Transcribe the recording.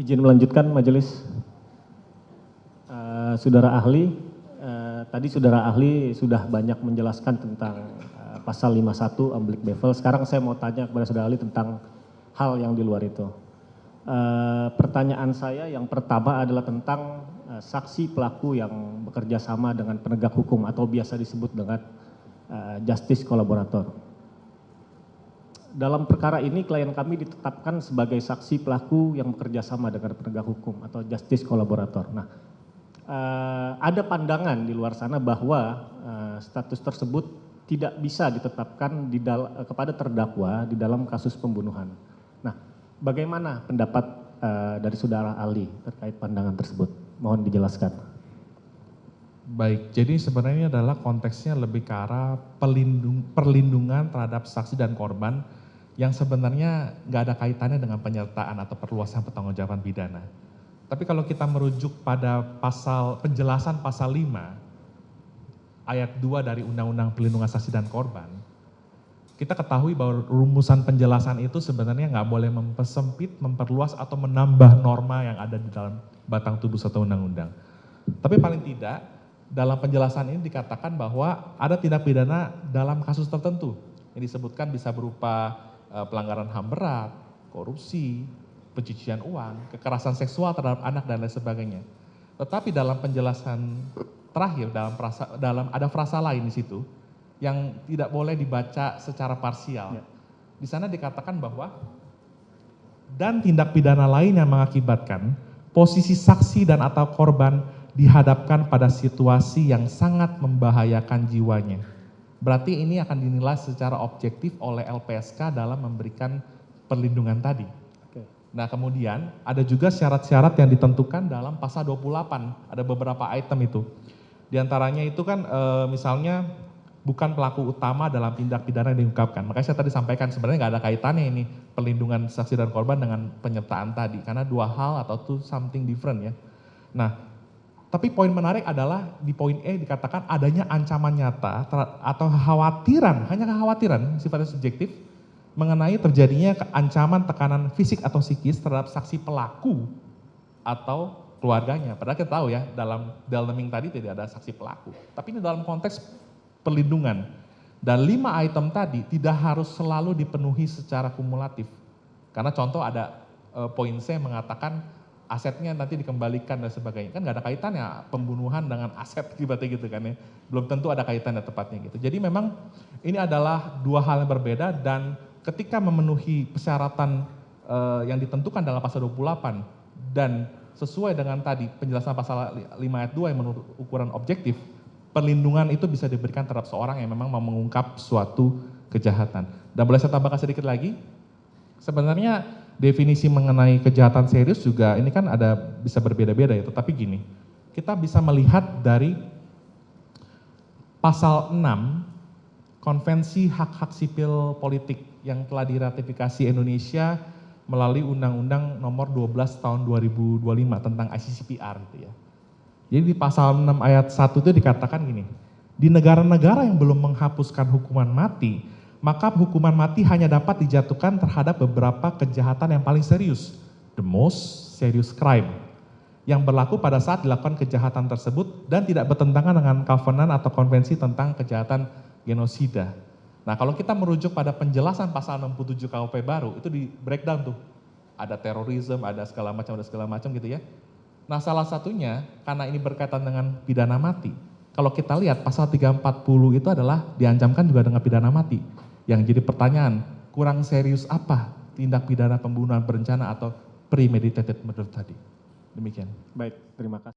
Izin melanjutkan majelis. Saudara ahli, tadi saudara ahli sudah banyak menjelaskan tentang pasal 51 oblique bevel. Sekarang saya mau tanya kepada saudara ahli tentang hal yang di luar itu. Pertanyaan saya yang pertama adalah tentang saksi pelaku yang bekerja sama dengan penegak hukum atau biasa disebut dengan justice collaborator. Dalam perkara ini klien kami ditetapkan sebagai saksi pelaku yang bekerja sama dengan penegak hukum atau justice collaborator. Nah, ada pandangan di luar sana bahwa status tersebut tidak bisa ditetapkan kepada terdakwa di dalam kasus pembunuhan. Nah, bagaimana pendapat dari saudara ahli terkait pandangan tersebut? Mohon dijelaskan. Baik, jadi sebenarnya adalah konteksnya lebih ke arah perlindungan terhadap saksi dan korban yang sebenarnya nggak ada kaitannya dengan penyertaan atau perluasan pertanggungjawaban pidana. Tapi kalau kita merujuk pada penjelasan pasal 5 ayat 2 dari Undang-Undang Perlindungan Saksi dan Korban, kita ketahui bahwa rumusan penjelasan itu sebenarnya nggak boleh mempersempit, memperluas atau menambah norma yang ada di dalam batang tubuh suatu undang-undang. Tapi paling tidak dalam penjelasan ini dikatakan bahwa ada tindak pidana dalam kasus tertentu yang disebutkan bisa berupa pelanggaran HAM berat, korupsi, pencucian uang, kekerasan seksual terhadap anak dan lain sebagainya. Tetapi dalam penjelasan terakhir ada frasa lain di situ yang tidak boleh dibaca secara parsial. Ya. Di sana dikatakan bahwa dan tindak pidana lain yang mengakibatkan posisi saksi dan atau korban dihadapkan pada situasi yang sangat membahayakan jiwanya. Berarti ini akan dinilai secara objektif oleh LPSK dalam memberikan perlindungan tadi. Oke. Nah, kemudian ada juga syarat-syarat yang ditentukan dalam pasal 28. Ada beberapa item itu. Di antaranya itu kan misalnya bukan pelaku utama dalam tindak pidana yang diungkapkan. Makanya saya tadi sampaikan sebenarnya nggak ada kaitannya ini perlindungan saksi dan korban dengan penyertaan tadi. Karena dua hal atau two something different ya. Nah, tapi poin menarik adalah di poin E dikatakan adanya ancaman nyata atau kekhawatiran, hanya kekhawatiran sifatnya subjektif mengenai terjadinya ancaman tekanan fisik atau psikis terhadap saksi pelaku atau keluarganya. Padahal kita tahu ya dalam Delneming tadi tidak ada saksi pelaku. Tapi ini dalam konteks perlindungan. Dan 5 item tadi tidak harus selalu dipenuhi secara kumulatif. Karena contoh ada poin C mengatakan asetnya nanti dikembalikan dan sebagainya. Kan nggak ada kaitannya pembunuhan dengan aset tiba-tiba gitu kan ya. Belum tentu ada kaitannya tepatnya gitu. Jadi memang ini adalah dua hal yang berbeda dan ketika memenuhi persyaratan yang ditentukan dalam pasal 28 dan sesuai dengan tadi penjelasan pasal 5 ayat 2 yang menurut ukuran objektif, perlindungan itu bisa diberikan terhadap seorang yang memang mau mengungkap suatu kejahatan. Dan boleh saya tambahkan sedikit lagi? Sebenarnya definisi mengenai kejahatan serius juga ini kan ada bisa berbeda-beda ya, tetapi gini, kita bisa melihat dari pasal 6 Konvensi Hak-Hak Sipil Politik yang telah diratifikasi Indonesia melalui Undang-Undang Nomor 12 Tahun 2025 tentang ICCPR gitu ya. Jadi di pasal 6 ayat 1 itu dikatakan gini, di negara-negara yang belum menghapuskan hukuman mati, maka hukuman mati hanya dapat dijatuhkan terhadap beberapa kejahatan yang paling serius, the most serious crime, yang berlaku pada saat dilakukan kejahatan tersebut dan tidak bertentangan dengan Covenant atau konvensi tentang kejahatan genosida. Nah, kalau kita merujuk pada penjelasan pasal 67 KUP baru, itu di breakdown tuh. Ada terorisme, ada segala macam gitu ya. Nah, salah satunya karena ini berkaitan dengan pidana mati. Kalau kita lihat pasal 340 itu adalah diancamkan juga dengan pidana mati. Yang jadi pertanyaan, kurang serius apa tindak pidana pembunuhan berencana atau premeditated murder tadi? Demikian. Baik, terima kasih.